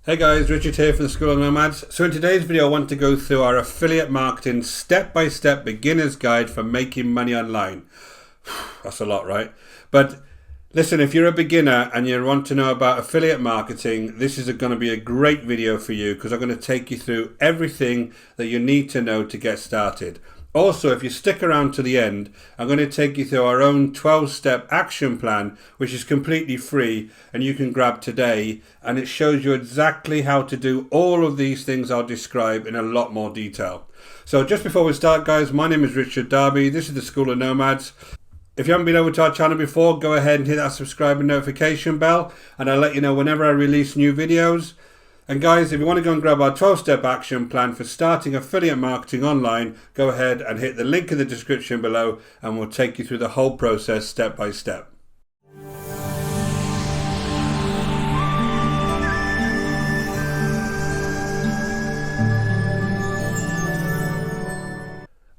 Hey guys, Richard here from the School of Nomads. So in today's video I want to go through our affiliate marketing step-by-step beginner's guide for making money online. That's a lot, right? But listen, if you're a beginner and you want to know about affiliate marketing, this is going to be a great video for you because I'm going to take you through everything that you need to know to get started. Also, if you stick around to the end, I'm going to take you through our own 12-step action plan, which is completely free and you can grab today, and it shows you exactly how to do all of these things I'll describe in a lot more detail. So just before we start, guys, my name is Richard Darby. This is the School of Nomads. If you haven't been over to our channel before, go ahead and hit that subscribe and notification bell, and I'll let you know whenever I release new videos. And guys, if you want to go and grab our 12-step action plan for starting affiliate marketing online, go ahead and hit the link in the description below and we'll take you through the whole process step by step.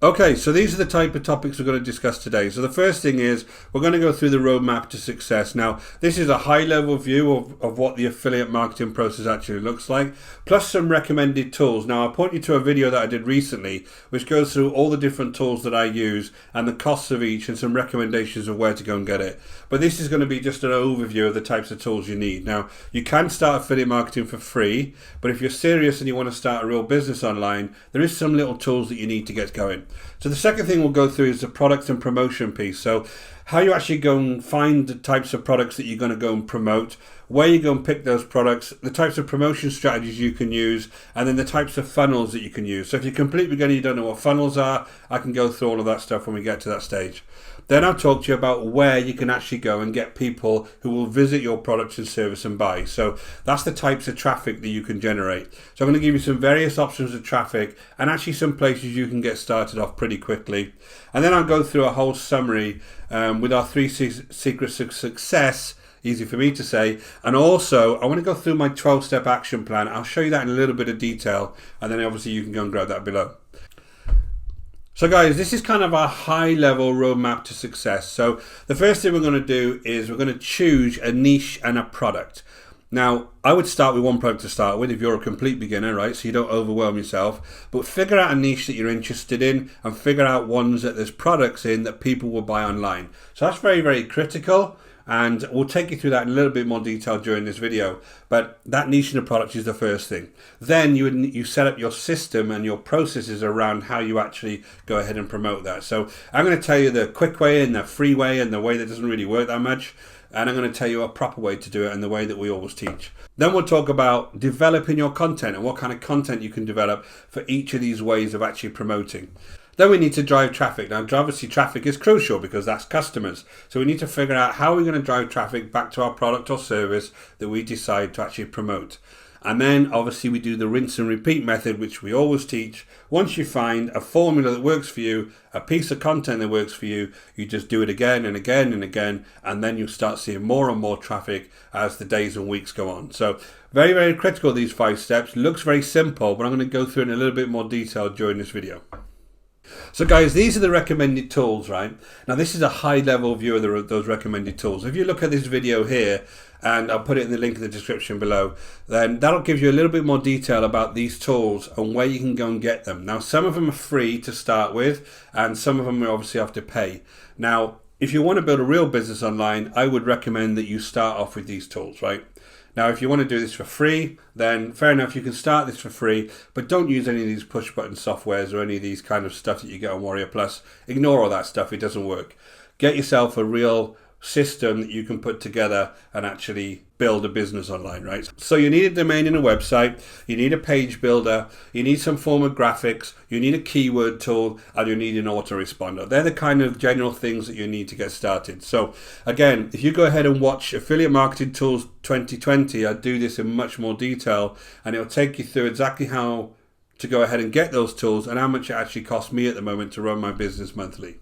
Okay, so these are the type of topics we're going to discuss today. So the first thing is we're going to go through the roadmap to success. Now, this is a high-level view of what the affiliate marketing process actually looks like, plus some recommended tools. Now, I'll point you to a video that I did recently, which goes through all the different tools that I use and the costs of each and some recommendations of where to go and get it. But this is going to be just an overview of the types of tools you need. Now, you can start affiliate marketing for free, but if you're serious and you want to start a real business online, there is some little tools that you need to get going. So the second thing we'll go through is the product and promotion piece. So how you actually go and find the types of products that you're going to go and promote, where you go and pick those products, the types of promotion strategies you can use, and then the types of funnels that you can use. So if you're completely beginner, you don't know what funnels are, I can go through all of that stuff when we get to that stage. Then I'll talk to you about where you can actually go and get people who will visit your products and service and buy. So that's the types of traffic that you can generate. So I'm going to give you some various options of traffic and actually some places you can get started off pretty quickly. And then I'll go through a whole summary with our 3 secrets of success, easy for me to say. And also I want to go through my 12-step action plan. I'll show you that in a little bit of detail, and then obviously you can go and grab that below. So guys, this is kind of our high-level roadmap to success. So the first thing we're going to do is we're going to choose a niche and a product. Now, I would start with one product to start with if you're a complete beginner, right? So you don't overwhelm yourself. But figure out a niche that you're interested in and figure out ones that there's products in that people will buy online. So that's very, very critical. And we'll take you through that in a little bit more detail during this video. But that niche in the product is the first thing. Then you set up your system and your processes around how you actually go ahead and promote that. So I'm going to tell you the quick way and the free way and the way that doesn't really work that much. And I'm going to tell you a proper way to do it and the way that we always teach. Then we'll talk about developing your content and what kind of content you can develop for each of these ways of actually promoting. Then we need to drive traffic. Now, obviously, traffic is crucial because that's customers. So we need to figure out how we're going to drive traffic back to our product or service that we decide to actually promote. And then, obviously, we do the rinse and repeat method, which we always teach. Once you find a formula that works for you, a piece of content that works for you, you just do it again and again and again, and then you'll start seeing more and more traffic as the days and weeks go on. So very, very critical, these 5 steps. Looks very simple, but I'm going to go through it in a little bit more detail during this video. So guys, these are the recommended tools, right? Now this is a high-level view of those recommended tools. If you look at this video here, and I'll put it in the link in the description below, then that'll give you a little bit more detail about these tools and where you can go and get them. Now some of them are free to start with, and some of them you obviously have to pay. Now, if you want to build a real business online, I would recommend that you start off with these tools, right? Now, if you want to do this for free, then fair enough, you can start this for free, but don't use any of these push button softwares or any of these kind of stuff that you get on Warrior Plus. Ignore all that stuff, it doesn't work. Get yourself a real system that you can put together and actually build a business online, right? So you need a domain and a website, you need a page builder, you need some form of graphics, you need a keyword tool, and you need an autoresponder. They're the kind of general things that you need to get started. So again, if you go ahead and watch Affiliate Marketing Tools 2020, I do this in much more detail, and it'll take you through exactly how to go ahead and get those tools and how much it actually costs me at the moment to run my business monthly.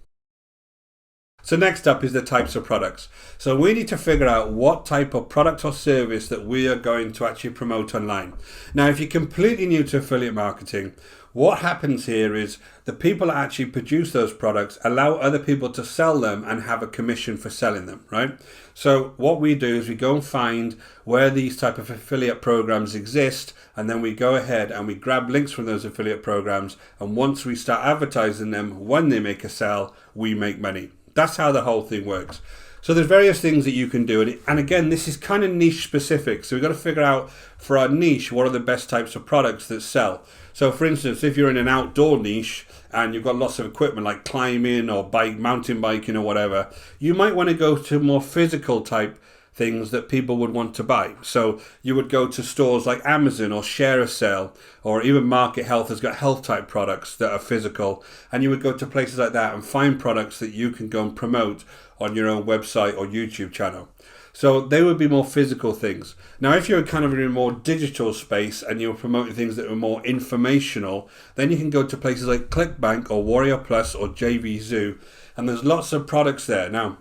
So next up is the types of products. So we need to figure out what type of product or service that we are going to actually promote online. Now, if you're completely new to affiliate marketing, what happens here is the people that actually produce those products allow other people to sell them and have a commission for selling them, right? So what we do is we go and find where these type of affiliate programs exist, and then we go ahead and we grab links from those affiliate programs, and once we start advertising them, when they make a sale, we make money. That's how the whole thing works. So there's various things that you can do. And again, this is kind of niche specific. So we've got to figure out for our niche, what are the best types of products that sell. So for instance, if you're in an outdoor niche and you've got lots of equipment like climbing or mountain biking or whatever, you might want to go to more physical type things that people would want to buy. So you would go to stores like Amazon or Share a Sale, or even Market Health has got health type products that are physical, and you would go to places like that and find products that you can go and promote on your own website or YouTube channel. So they would be more physical things. Now, if you're kind of in a more digital space and you're promoting things that are more informational, then you can go to places like ClickBank or Warrior Plus or JVZoo, and there's lots of products there. Now,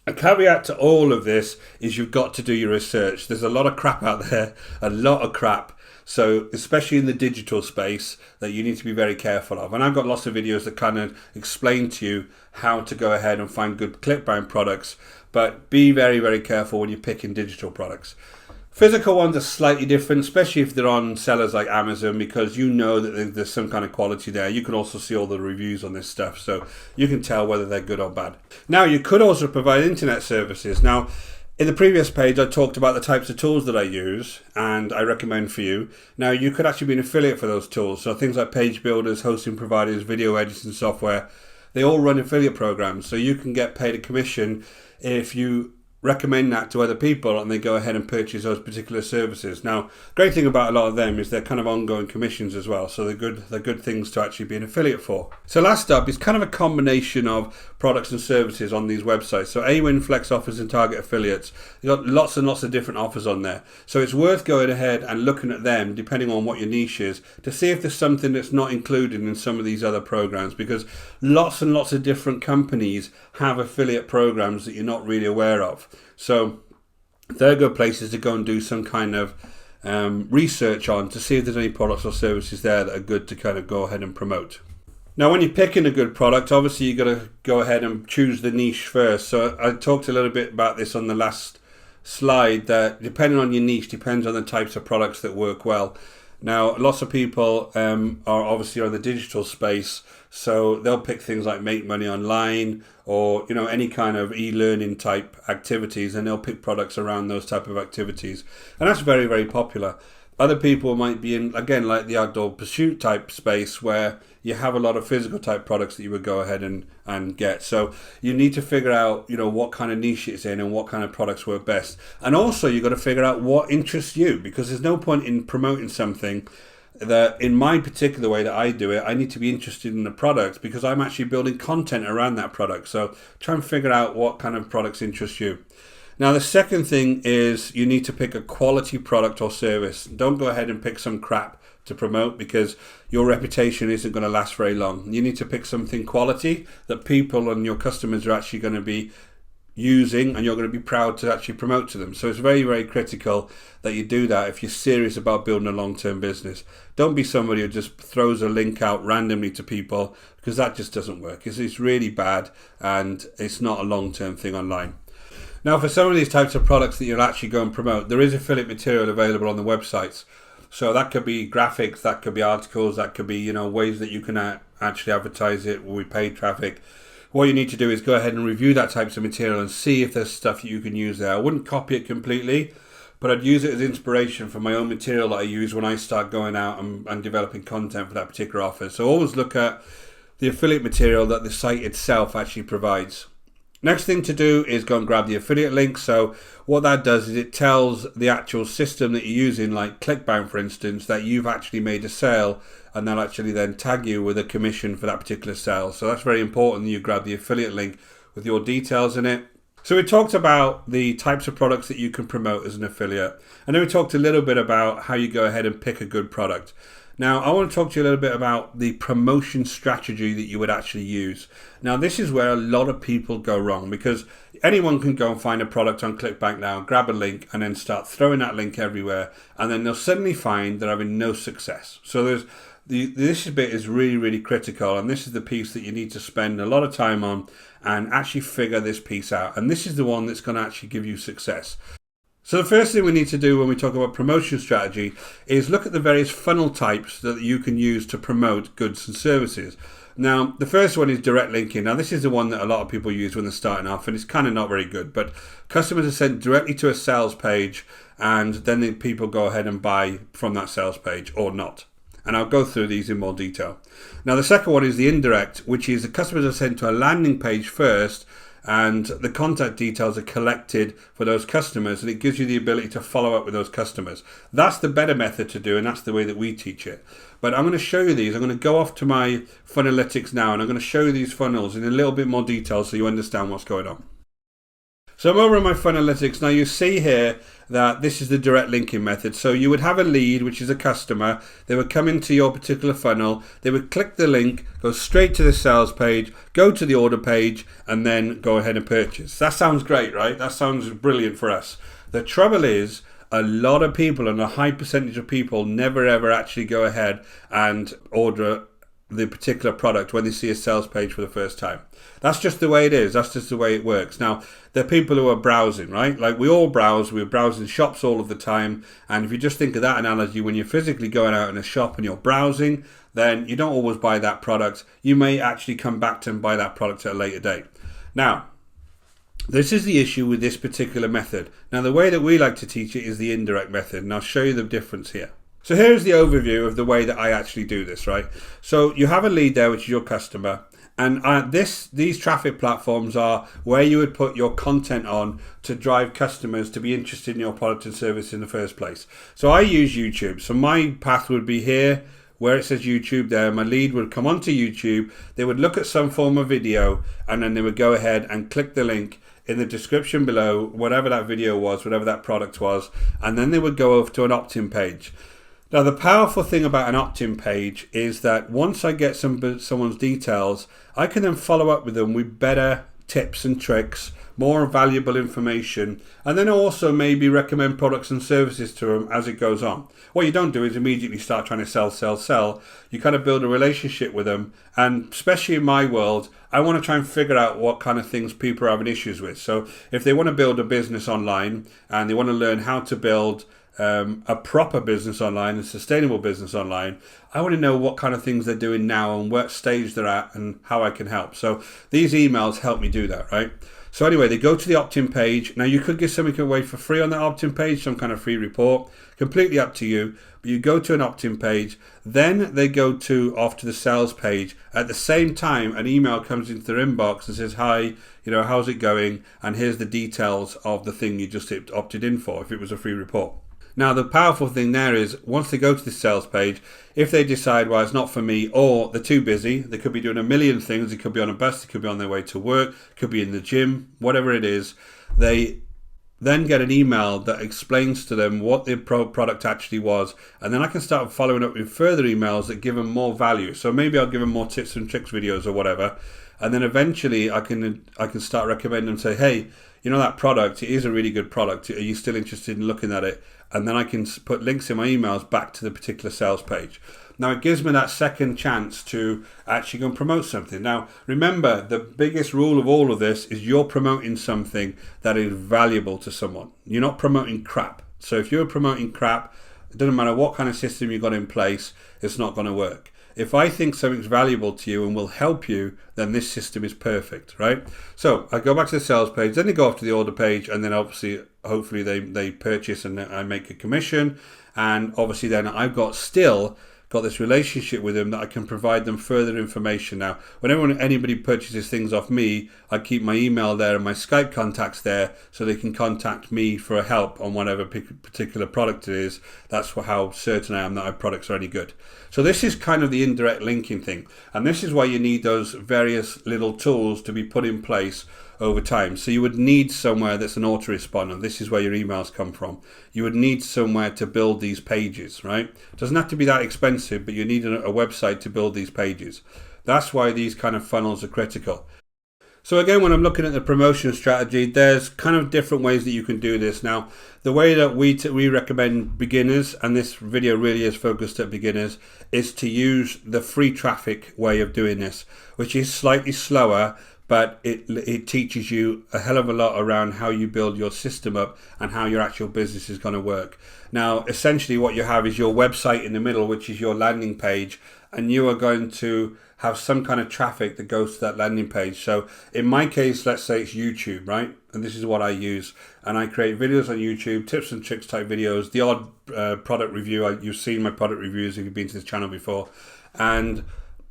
a caveat to all of this is you've got to do your research. There's a lot of crap out there, a lot of crap. So especially in the digital space, that you need to be very careful of. And I've got lots of videos that kind of explain to you how to go ahead and find good ClickBank products, but be very, very careful when you're picking digital products. Physical ones are slightly different, especially if they're on sellers like Amazon, because you know that there's some kind of quality there. You can also see all the reviews on this stuff, so you can tell whether they're good or bad. Now, you could also provide internet services. Now, in the previous page, I talked about the types of tools that I use and I recommend for you. Now, you could actually be an affiliate for those tools. So things like page builders, hosting providers, video editing software, they all run affiliate programs. So you can get paid a commission if you recommend that to other people and they go ahead and purchase those particular services. Now, great thing about a lot of them is they're kind of ongoing commissions as well, so they're good things to actually be an affiliate for. So last up is kind of a combination of products and services on these websites. So Awin, Flex offers and Target affiliates, you've got lots and lots of different offers on there, so it's worth going ahead and looking at them depending on what your niche is to see if there's something that's not included in some of these other programs, because lots and lots of different companies have affiliate programs that you're not really aware of. So they're good places to go and do some kind of research on to see if there's any products or services there that are good to kind of go ahead and promote. Now, when you're picking a good product, obviously you've got to go ahead and choose the niche first. So I talked a little bit about this on the last slide, that depending on your niche, depends on the types of products that work well. Now, lots of people are obviously on the digital space, so they'll pick things like make money online or, you know, any kind of e-learning type activities, and they'll pick products around those type of activities. And that's very, very popular. Other people might be in, again, like the outdoor pursuit type space where you have a lot of physical type products that you would go ahead and get. So you need to figure out, you know, what kind of niche it's in and what kind of products work best. And also you've got to figure out what interests you, because there's no point in promoting something that, in my particular way that I do it, I need to be interested in the product because I'm actually building content around that product. So try and figure out what kind of products interest you. Now, the second thing is you need to pick a quality product or service. Don't go ahead and pick some crap to promote, because your reputation isn't going to last very long. You need to pick something quality that people and your customers are actually going to be using and you're going to be proud to actually promote to them. So it's very, very critical that you do that if you're serious about building a long-term business. Don't be somebody who just throws a link out randomly to people, because that just doesn't work. It's really bad and it's not a long-term thing online. Now, for some of these types of products that you'll actually go and promote, there is affiliate material available on the websites. So that could be graphics, that could be articles, that could be, you know, ways that you can actually advertise it with paid traffic. What you need to do is go ahead and review that types of material and see if there's stuff you can use there. I wouldn't copy it completely, but I'd use it as inspiration for my own material that I use when I start going out and developing content for that particular offer. So always look at the affiliate material that the site itself actually provides. Next thing to do is go and grab the affiliate link. So what that does is it tells the actual system that you're using, like ClickBank for instance, that you've actually made a sale, and they'll actually then tag you with a commission for that particular sale. So that's very important that you grab the affiliate link with your details in it. So we talked about the types of products that you can promote as an affiliate. And then we talked a little bit about how you go ahead and pick a good product. Now, I want to talk to you a little bit about the promotion strategy that you would actually use. Now, this is where a lot of people go wrong, because anyone can go and find a product on ClickBank now, grab a link, and then start throwing that link everywhere. And then they'll suddenly find they're having no success. So this bit is really, really critical. And this is the piece that you need to spend a lot of time on and actually figure this piece out. And this is the one that's going to actually give you success. So the first thing we need to do when we talk about promotion strategy is look at the various funnel types that you can use to promote goods and services. Now, the first one is direct linking. Now, this is the one that a lot of people use when they're starting off, and it's kind of not very good. But customers are sent directly to a sales page, and then the people go ahead and buy from that sales page or not. And I'll go through these in more detail. Now, the second one is the indirect, which is the customers are sent to a landing page first, and the contact details are collected for those customers, and it gives you the ability to follow up with those customers. That's the better method to do, and that's the way that we teach it. But I'm going to show you these. I'm going to go off to my Funnelytics now, and I'm going to show you these funnels in a little bit more detail so you understand what's going on. So I'm over in my Funnelytics. Now you see here that this is the direct linking method. So you would have a lead, which is a customer. They would come into your particular funnel. They would click the link, go straight to the sales page, go to the order page, and then go ahead and purchase. That sounds great, right? That sounds brilliant for us. The trouble is, a lot of people, and a high percentage of people, never ever actually go ahead and order the particular product when they see a sales page for the first time. That's just the way it is. That's just the way it works. Now, there are people who are browsing, right? Like we all browse. We're browsing shops all of the time. And if you just think of that analogy, when you're physically going out in a shop and you're browsing, then you don't always buy that product. You may actually come back to and buy that product at a later date. Now, this is the issue with this particular method. Now, the way that we like to teach it is the indirect method. And I'll show you the difference here. So here's the overview of the way that I actually do this, right? So you have a lead there, which is your customer. And these traffic platforms are where you would put your content on to drive customers to be interested in your product and service in the first place. So I use YouTube. So my path would be here, where it says YouTube there. My lead would come onto YouTube. They would look at some form of video, and then they would go ahead and click the link in the description below, whatever that video was, whatever that product was, and then they would go over to an opt-in page. Now, the powerful thing about an opt-in page is that once I get someone's details, I can then follow up with them with better tips and tricks, more valuable information, and then also maybe recommend products and services to them as it goes on. What you don't do is immediately start trying to sell. You kind of build a relationship with them, and especially in my world, I want to try and figure out what kind of things people are having issues with. So if they want to build a business online and they want to learn how to build a proper business online, a sustainable business online, I want to know what kind of things they're doing now and what stage they're at and how I can help. So these emails help me do that, right? So anyway, they go to the opt-in page. Now you could give something away for free on that opt-in page, some kind of free report, completely up to you. But you go to an opt-in page, then they go off to the sales page. At the same time, an email comes into their inbox and says, hi, how's it going? And here's the details of the thing you just opted in for, if it was a free report. Now, the powerful thing there is once they go to the sales page, if they decide, well, it's not for me, or they're too busy, they could be doing a million things. They could be on a bus, they could be on their way to work, could be in the gym, whatever it is. They then get an email that explains to them what the product actually was. And then I can start following up with further emails that give them more value. So maybe I'll give them more tips and tricks videos or whatever. And then eventually I can start recommending them, say, hey, that product, it is a really good product. Are you still interested in looking at it? And then I can put links in my emails back to the particular sales page. Now, it gives me that second chance to actually go and promote something. Now, remember, the biggest rule of all of this is you're promoting something that is valuable to someone. You're not promoting crap. So if you're promoting crap, it doesn't matter what kind of system you've got in place, it's not going to work. If I think something's valuable to you and will help you, then this system is perfect, right? So I go back to the sales page, then they go off to the order page, and then obviously, hopefully they purchase and I make a commission. And obviously then I've got this relationship with them that I can provide them further information. Now, whenever anybody purchases things off me, I keep my email there and my Skype contacts there so they can contact me for help on whatever particular product it is. That's how certain I am that our products are any good. So this is kind of the indirect linking thing. And this is why you need those various little tools to be put in place over time. So you would need somewhere that's an autoresponder. This is where your emails come from. You would need somewhere to build these pages, right? It doesn't have to be that expensive, but you need a website to build these pages. That's why these kind of funnels are critical. So again, when I'm looking at the promotion strategy, there's kind of different ways that you can do this. Now, the way that we recommend beginners, and this video really is focused at beginners, is to use the free traffic way of doing this, which is slightly slower, but it teaches you a hell of a lot around how you build your system up and how your actual business is going to work. Now, essentially what you have is your website in the middle, which is your landing page, and you are going to have some kind of traffic that goes to that landing page. So in my case, let's say it's YouTube, right? And this is what I use. And I create videos on YouTube, tips and tricks type videos, the odd product review. You've seen my product reviews if you've been to this channel before. And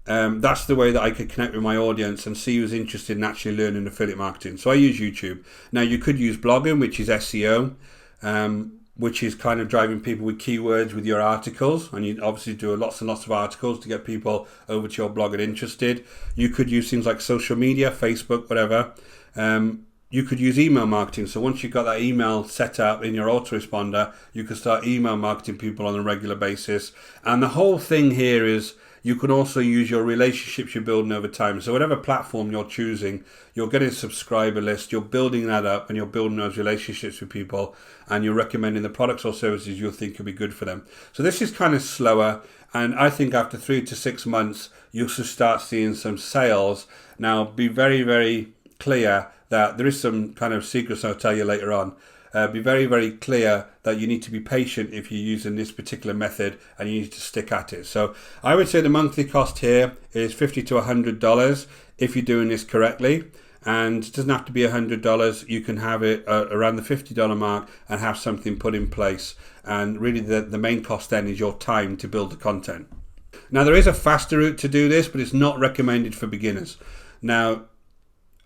that's the way that I could connect with my audience and see who's interested in actually learning affiliate marketing. So I use YouTube. Now you could use blogging, which is SEO, which is kind of driving people with keywords with your articles. And you obviously do lots and lots of articles to get people over to your blog and interested. You could use things like social media, Facebook, whatever. You could use email marketing. So once you've got that email set up in your autoresponder, you can start email marketing people on a regular basis. And the whole thing here is you can also use your relationships you're building over time. So whatever platform you're choosing, you're getting a subscriber list, you're building that up, and you're building those relationships with people, and you're recommending the products or services you think could be good for them. So this is kind of slower, and I think after 3 to 6 months, you'll start seeing some sales. Now, be very, very clear that there is some kind of secrets I'll tell you later on. Be very, very clear that you need to be patient if you're using this particular method, and you need to stick at it. So I would say the monthly cost here is $50 to $100 if you're doing this correctly. And it doesn't have to be $100. You can have it around the $50 mark and have something put in place. And really the main cost then is your time to build the content. Now there is a faster route to do this, but it's not recommended for beginners. Now,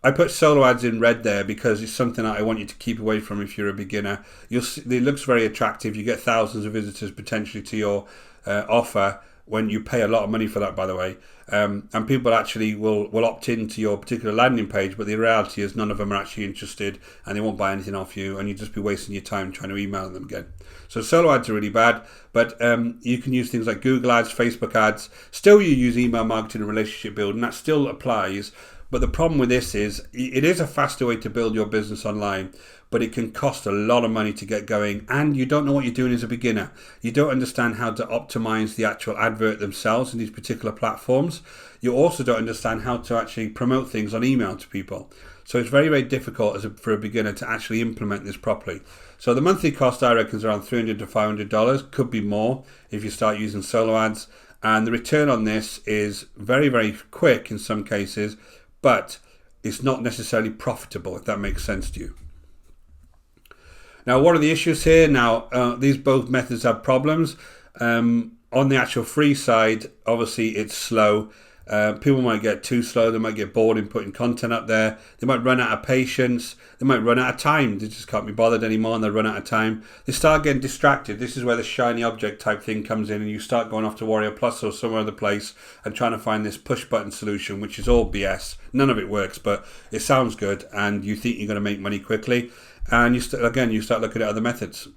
I put solo ads in red there because it's something that I want you to keep away from if you're a beginner. You'll see, it looks very attractive. You get thousands of visitors potentially to your offer when you pay a lot of money for that, by the way. And people actually will opt into your particular landing page, but the reality is none of them are actually interested and they won't buy anything off you, and you just be wasting your time trying to email them again. So solo ads are really bad, but you can use things like Google ads, Facebook ads. Still you use email marketing and relationship building, that still applies. But the problem with this is it is a faster way to build your business online, but it can cost a lot of money to get going, and you don't know what you're doing as a beginner. You don't understand how to optimize the actual advert themselves in these particular platforms. You also don't understand how to actually promote things on email to people. So it's very, very difficult for a beginner to actually implement this properly. So the monthly cost, I reckon, is around $300 to $500. Could be more if you start using solo ads. And the return on this is very, very quick in some cases, but it's not necessarily profitable, if that makes sense to you. Now, what are the issues here? Now, these both methods have problems. On the actual free side, obviously it's slow. People might get too slow. They might get bored in putting content up there. They might run out of patience. They might run out of time. They just can't be bothered anymore and they run out of time. They start getting distracted. This is where the shiny object type thing comes in, and you start going off to Warrior Plus or some other place and trying to find this push button solution, which is all BS. None of it works, but it sounds good and you think you're going to make money quickly. And you start looking at other methods.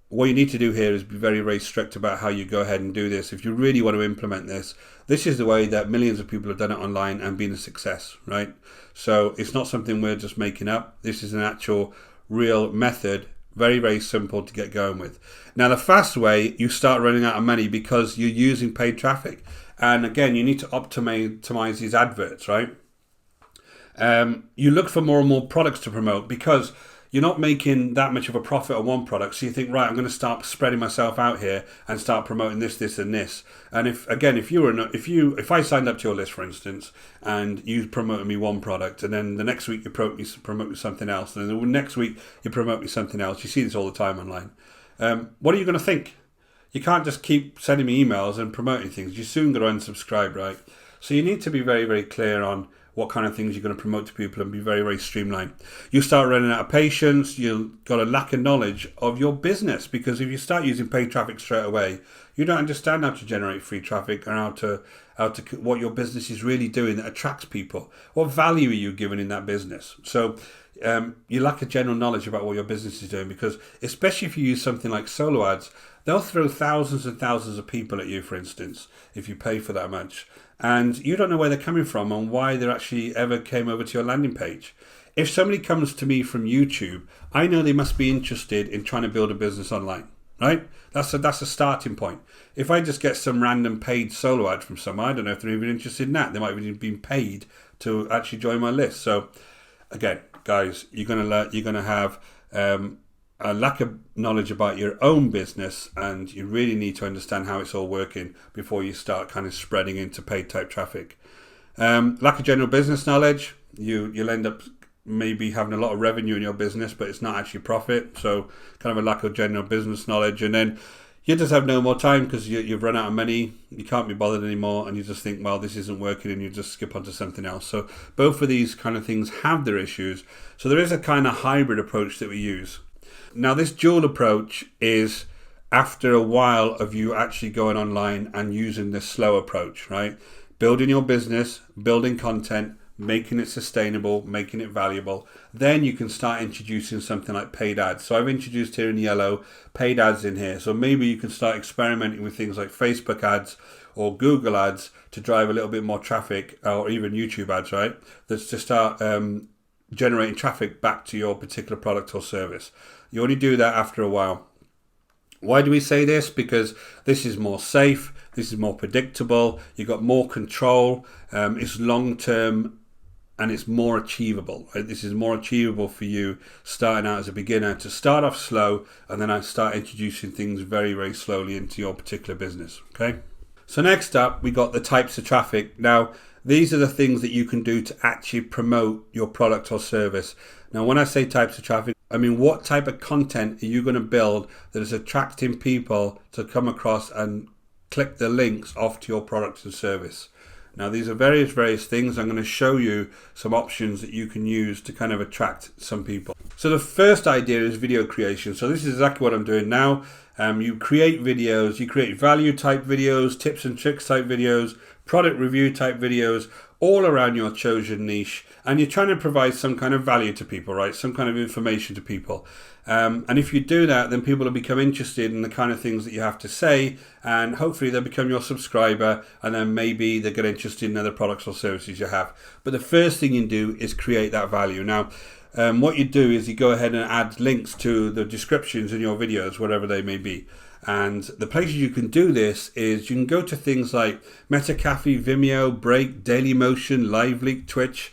What you need to do here is be very, very strict about how you go ahead and do this. If you really want to implement this, this is the way that millions of people have done it online and been a success, right? So it's not something we're just making up. This is an actual real method, very, very simple to get going with. Now, the fast way, you start running out of money because you're using paid traffic. And again, you need to optimize these adverts, right? You look for more and more products to promote because you're not making that much of a profit on one product, so you think, right, I'm going to start spreading myself out here and start promoting this, this, and this. And if I signed up to your list, for instance, and you promoted me one product, and then the next week you promote me something else, and then the next week you promote me something else. You see this all the time online. What are you going to think? You can't just keep sending me emails and promoting things. You're soon going to unsubscribe, right? So you need to be very, very clear on what kind of things you're going to promote to people and be very, very streamlined. You start running out of patience, you've got a lack of knowledge of your business, because if you start using paid traffic straight away, you don't understand how to generate free traffic and how to what your business is really doing that attracts people. What value are you giving in that business? So you lack a general knowledge about what your business is doing, because especially if you use something like solo ads, they'll throw thousands and thousands of people at you, for instance, if you pay for that much. And you don't know where they're coming from and why they actually ever came over to your landing page. If somebody comes to me from YouTube, I know they must be interested in trying to build a business online, right? That's a starting point. If I just get some random paid solo ad from someone, I don't know if they're even interested in that. They might have even been paid to actually join my list. So again, guys, you're gonna have a lack of knowledge about your own business, and you really need to understand how it's all working before you start kind of spreading into paid type traffic. Lack of general business knowledge, you'll end up maybe having a lot of revenue in your business, but it's not actually profit. So kind of a lack of general business knowledge, and then you just have no more time because you've run out of money, you can't be bothered anymore, and you just think, well, this isn't working, and you just skip onto something else. So both of these kind of things have their issues. So there is a kind of hybrid approach that we use. Now, this dual approach is after a while of you actually going online and using this slow approach, right? Building your business, building content, making it sustainable, making it valuable. Then you can start introducing something like paid ads. So I've introduced here in yellow paid ads in here. So maybe you can start experimenting with things like Facebook ads or Google ads to drive a little bit more traffic, or even YouTube ads, right? That's to start generating traffic back to your particular product or service. You only do that after a while. Why do we say this? Because this is more safe, this is more predictable, you've got more control, it's long term, and it's more achievable. Right? This is more achievable for you starting out as a beginner, to start off slow and then I start introducing things very, very slowly into your particular business. Okay. So next up, we got the types of traffic. Now, these are the things that you can do to actually promote your product or service. Now, when I say types of traffic, I mean, what type of content are you going to build that is attracting people to come across and click the links off to your product and service? Now, these are various things. I'm going to show you some options that you can use to kind of attract some people. So the first idea is video creation. So this is exactly what I'm doing now. You create videos, you create value type videos, tips and tricks type videos, product review type videos, all around your chosen niche, and you're trying to provide some kind of value to people, right? Some kind of information to people. And if you do that, then people will become interested in the kind of things that you have to say, and hopefully they'll become your subscriber, and then maybe they get interested in other products or services you have. But the first thing you do is create that value. Now, what you do is you go ahead and add links to the descriptions in your videos, whatever they may be. And the places you can do this is you can go to things like MetaCafe, Vimeo, Break, Dailymotion, LiveLeak, Twitch.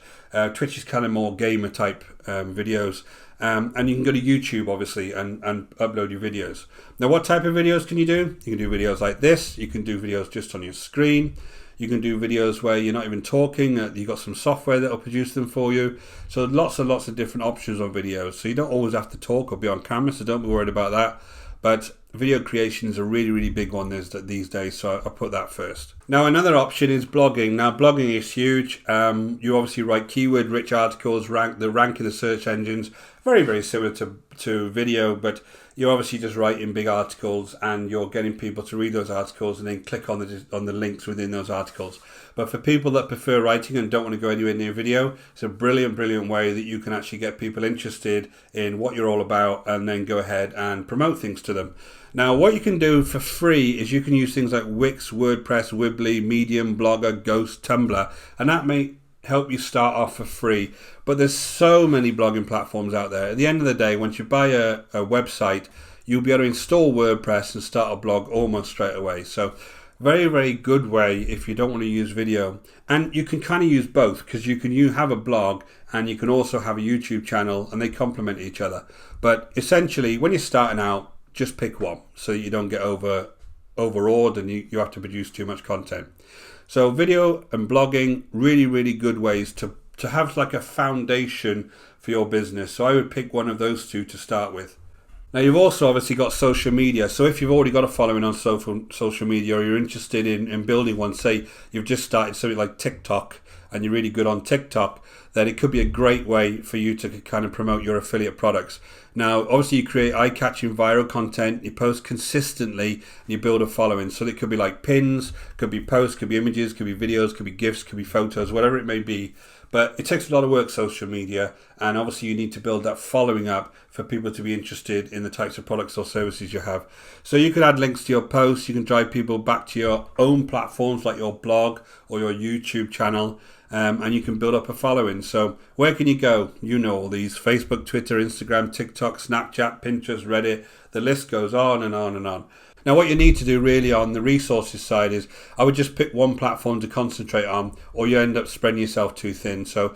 Twitch is kind of more gamer type videos. And you can go to YouTube, obviously, and upload your videos. Now, what type of videos can you do? You can do videos like this. You can do videos just on your screen. You can do videos where you're not even talking. You've got some software that will produce them for you. So lots and lots of different options on videos. So you don't always have to talk or be on camera, so don't be worried about that. But video creation is a really, really big one these days, so I'll put that first. Now, another option is blogging. Now, blogging is huge. You obviously write keyword-rich articles, rank in the search engines. Very, very similar to video, but you're obviously just writing big articles and you're getting people to read those articles and then click on the links within those articles. But for people that prefer writing and don't want to go anywhere near video, it's a brilliant, brilliant way that you can actually get people interested in what you're all about and then go ahead and promote things to them. Now, what you can do for free is you can use things like Wix, WordPress, Weebly, Medium, Blogger, Ghost, Tumblr, and that may help you start off for free. But there's so many blogging platforms out there. At the end of the day, once you buy a website, you'll be able to install WordPress and start a blog almost straight away. So very, very good way if you don't want to use video. And you can kind of use both, because you have a blog and you can also have a YouTube channel, and they complement each other. But essentially, when you're starting out, just pick one so you don't get overawed and you have to produce too much content. So video and blogging, really, really good ways to have like a foundation for your business. So I would pick one of those two to start with. Now, you've also obviously got social media. So if you've already got a following on social media, or you're interested in building one, say you've just started something like TikTok and you're really good on TikTok, then it could be a great way for you to kind of promote your affiliate products. Now, obviously you create eye-catching viral content, you post consistently, and you build a following. So it could be like pins, could be posts, could be images, could be videos, could be GIFs, could be photos, whatever it may be. But it takes a lot of work, social media, and obviously you need to build that following up for people to be interested in the types of products or services you have. So you can add links to your posts, you can drive people back to your own platforms like your blog or your YouTube channel, and you can build up a following. So where can you go? You know all these: Facebook, Twitter, Instagram, TikTok, Snapchat, Pinterest, Reddit. The list goes on and on and on. Now, what you need to do really on the resources side is I would just pick one platform to concentrate on, or you end up spreading yourself too thin. So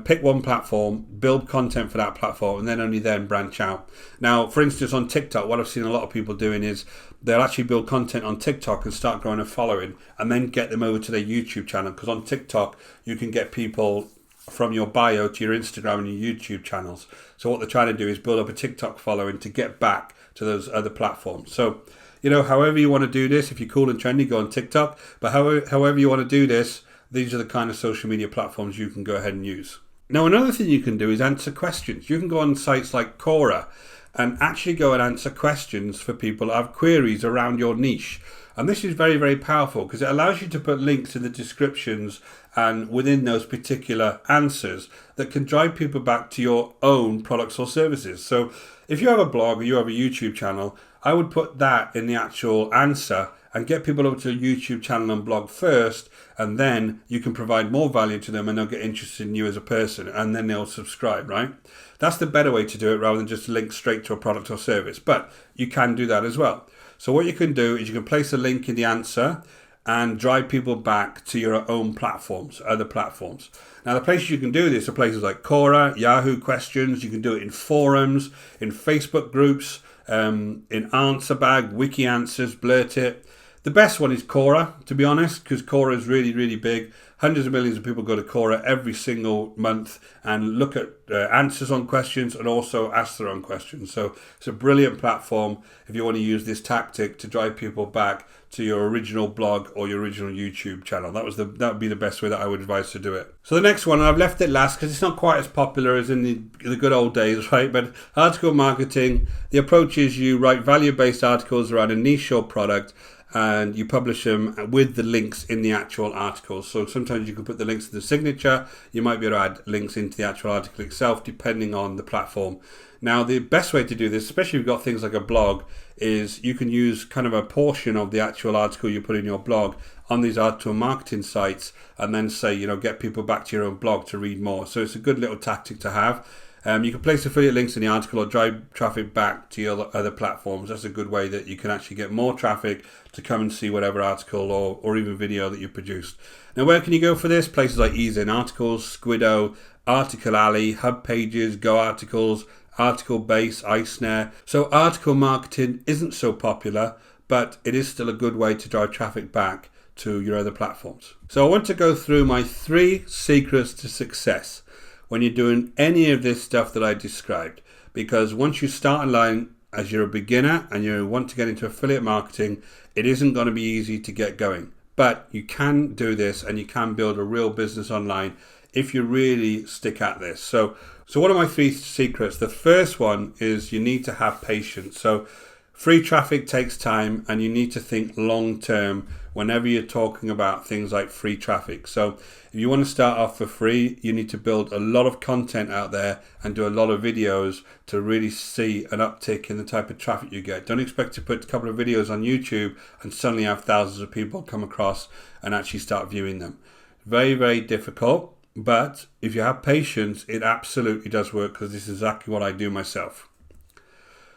pick one platform, build content for that platform, and then only then branch out. Now, for instance, on TikTok, what I've seen a lot of people doing is they'll actually build content on TikTok and start growing a following, and then get them over to their YouTube channel. Because on TikTok, you can get people from your bio to your Instagram and your YouTube channels. So what they're trying to do is build up a TikTok following to get back to those other platforms. So, you know, however you want to do this, if you're cool and trendy, go on TikTok. But however you want to do this, these are the kind of social media platforms you can go ahead and use. Now, another thing you can do is answer questions. You can go on sites like Quora and actually go and answer questions for people that have queries around your niche. And this is very, very powerful because it allows you to put links in the descriptions and within those particular answers that can drive people back to your own products or services. So if you have a blog or you have a YouTube channel, I would put that in the actual answer and get people over to your YouTube channel and blog first, and then you can provide more value to them and they'll get interested in you as a person, and then they'll subscribe, right? That's the better way to do it rather than just link straight to a product or service, but you can do that as well. So what you can do is you can place a link in the answer and drive people back to your own platforms, other platforms. Now, the places you can do this are places like Quora, Yahoo Questions. You can do it in forums, in Facebook groups, in AnswerBag, Wiki Answers, Blurt It. The best one is Quora, to be honest, because Quora is really, really big. Hundreds of millions of people go to Quora every single month and look at answers on questions and also ask their own questions. So it's a brilliant platform if you want to use this tactic to drive people back to your original blog or your original YouTube channel. That would be the best way that I would advise to do it. So the next one, and I've left it last because it's not quite as popular as in the good old days, right? But article marketing, the approach is you write value-based articles around a niche or product, and you publish them with the links in the actual articles. So sometimes you can put the links in the signature. You might be able to add links into the actual article itself, depending on the platform. Now, the best way to do this, especially if you've got things like a blog, is you can use kind of a portion of the actual article you put in your blog on these article marketing sites, and then say, you know, get people back to your own blog to read more. So it's a good little tactic to have. You can place affiliate links in the article or drive traffic back to your other platforms. That's a good way that you can actually get more traffic to come and see whatever article or even video that you've produced. Now, where can you go for this? Places like Ease in Articles, Squiddo, Article Alley, Hub Pages, Go Articles, Article Base, iSnare. So article marketing isn't so popular, but it is still a good way to drive traffic back to your other platforms. So I want to go through my 3 secrets to success when you're doing any of this stuff that I described, because once you start online as you're a beginner and you want to get into affiliate marketing, it isn't going to be easy to get going, but you can do this and you can build a real business online if you really stick at this. So what are my 3 secrets? The first one is you need to have patience. So free traffic takes time, and you need to think long term whenever you're talking about things like free traffic. So if you want to start off for free, you need to build a lot of content out there and do a lot of videos to really see an uptick in the type of traffic you get. Don't expect to put a couple of videos on YouTube and suddenly have thousands of people come across and actually start viewing them. Very, very difficult, but if you have patience, it absolutely does work, because this is exactly what I do myself.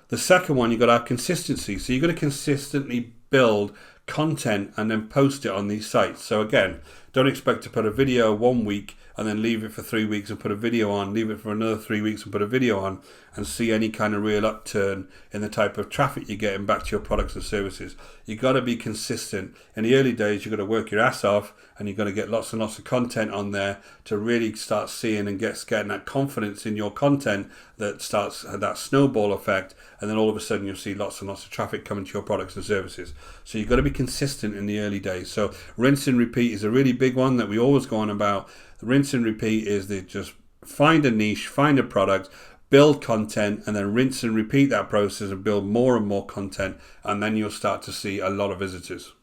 The second one, you've got to have consistency. So you've got to consistently build content and then post it on these sites. So again, don't expect to put a video 1 week and then leave it for 3 weeks and put a video on, leave it for another 3 weeks and put a video on, and see any kind of real upturn in the type of traffic you're getting back to your products and services. You've got to be consistent. In the early days, you've got to work your ass off, and you've got to get lots and lots of content on there to really start seeing and getting that confidence in your content that starts that snowball effect, and then all of a sudden you'll see lots and lots of traffic coming to your products and services. So you've got to be consistent in the early days. So rinse and repeat is a really big one that we always go on about. Rinse and repeat is the just find a niche, find a product, build content, and then rinse and repeat that process and build more and more content, and then you'll start to see a lot of visitors.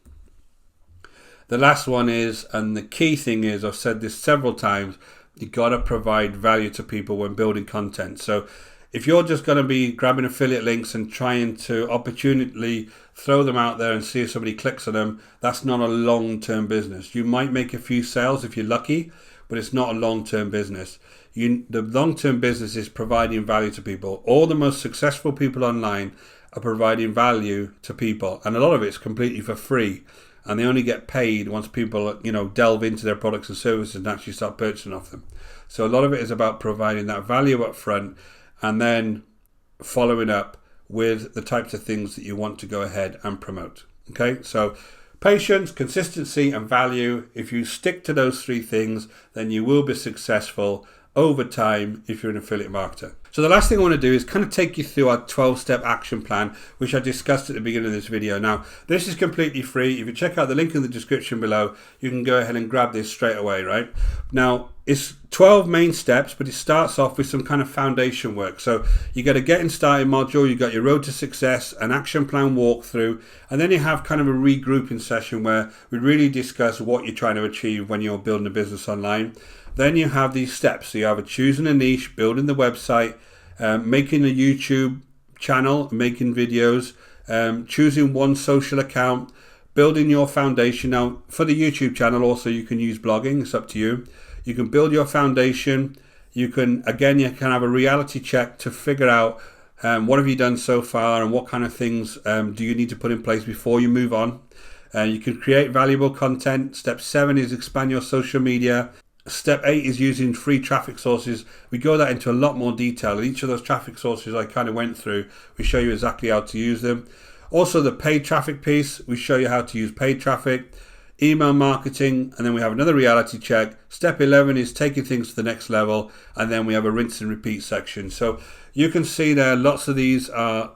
The last one is, and the key thing is, I've said this several times, you got to provide value to people when building content. So if you're just going to be grabbing affiliate links and trying to opportunely throw them out there and see if somebody clicks on them, that's not a long-term business. You might make a few sales if you're lucky, but it's not a long-term business. The long-term business is providing value to people. All the most successful people online are providing value to people, and a lot of it's completely for free, and they only get paid once people, delve into their products and services and actually start purchasing off them. So a lot of it is about providing that value up front and then following up with the types of things that you want to go ahead and promote. Okay, so patience, consistency, and value. If you stick to those three things, then you will be successful over time if you're an affiliate marketer. So the last thing I want to do is kind of take you through our 12-step action plan, which I discussed at the beginning of this video. Now, this is completely free. If you check out the link in the description below, you can go ahead and grab this straight away, right? Now, it's 12 main steps, but it starts off with some kind of foundation work. So you got a getting started module, you got your road to success, an action plan walkthrough, and then you have kind of a regrouping session where we really discuss what you're trying to achieve when you're building a business online. Then you have these steps. So you have choosing a niche, building the website, making a YouTube channel, making videos, choosing one social account, building your foundation. Now, for the YouTube channel, also you can use blogging. It's up to you. You can build your foundation. You can have a reality check to figure out what have you done so far and what kind of things do you need to put in place before you move on. You can create valuable content. Step 7 is expand your social media. Step 8 is using free traffic sources. We go that into a lot more detail. Each of those traffic sources I kind of went through. We show you exactly how to use them. Also the paid traffic piece, we show you how to use paid traffic. Email marketing, and then we have another reality check. Step 11 is taking things to the next level, and then we have a rinse and repeat section. So you can see there lots of these are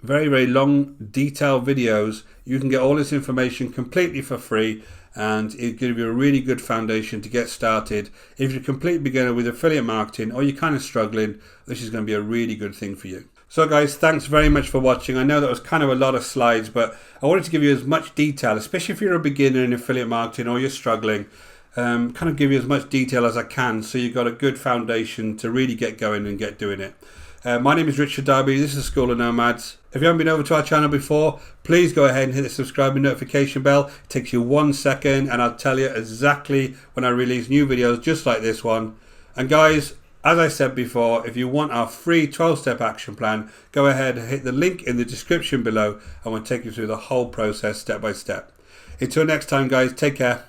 very, very long detailed videos. You can get all this information completely for free, and it gives you a really good foundation to get started. If you're a complete beginner with affiliate marketing or you're kind of struggling, this is going to be a really good thing for you. So guys, thanks very much for watching. I know that was kind of a lot of slides, but I wanted to give you as much detail, especially if you're a beginner in affiliate marketing or you're struggling, kind of give you as much detail as I can so you've got a good foundation to really get going and get doing it. My name is Richard Darby. This is School of Nomads. If you haven't been over to our channel before, please go ahead and hit the subscribe and notification bell. It takes you 1 second and I'll tell you exactly when I release new videos just like this one. And guys, as I said before, if you want our free 12-step action plan, go ahead and hit the link in the description below and we'll take you through the whole process step by step. Until next time guys, take care.